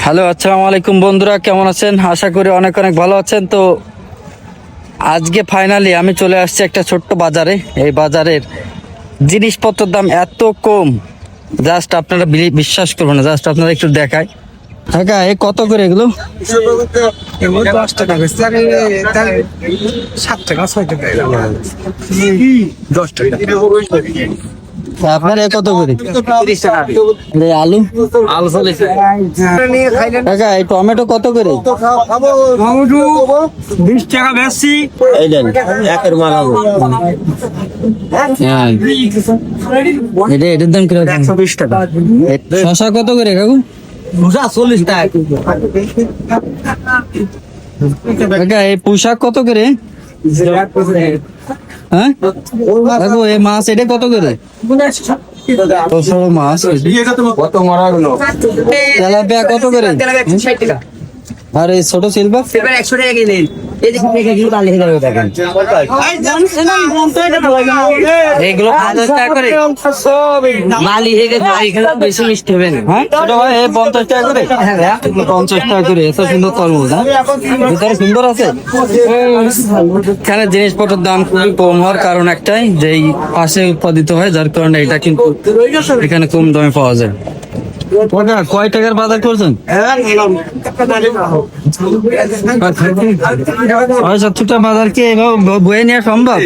Hello, আসসালামু আলাইকুম বন্ধুরা, কেমন আছেন? আশা করি অনেক অনেক ভালো আছেন। তো আজকে ফাইনালি আমি চলে আসছি একটা ছোট্ট বাজারে। এই বাজারের জিনিসপত্রের দাম এত কম, জাস্ট আপনারা বিশ্বাস করবেন না। জাস্ট আপনারা একটু দেখায়। কাকা, এ কত করে এগুলো? 10 টাকা, 7 টাকা, 6 টাকা, 10 টাকা। আপনার এ কত করে? 30 টাকা। আলু আলু চলেছে। কাকা, এই টমেটো কত করে? টমেটো 20 টাকা বেশি। এটার দাম কিরকম? 120 টাকা। শশা কত করে কাকু? 40 টাকা। কাকা, এই পোশাক কত করে? হ্যাঁ কাকু, এই মাছ এটা কত করে? মাছ কত মারা গেল? তেলাপিয়া কত করে? 60 টাকা। আর এই ছোট সিলভার? 100 টাকা কিনেন। এই দেখুন এগুলো দাম লিখে দেবো দেখেন। এগুলো 50 টাকা করে। মালি হেগে এখানে বেশি মিষ্টি হবে না। হ্যাঁ ছোট ভাই, এই 50 টাকা করে। 50 টাকা করে। এত সুন্দর তরমুজ, হ্যাঁ ভিতরে সুন্দর আছে। এখানে জিনিসপত্রের দাম খুবই কম হওয়ার কারণ একটাই, যে এই পাশে উৎপাদিত হয়, যার কারণে এটা কিন্তু এখানে কম দামে পাওয়া যায়। কয় টাকার বাজার করছেন? 70 টাকা বাজার কি বয়ে নেওয়া সম্ভব?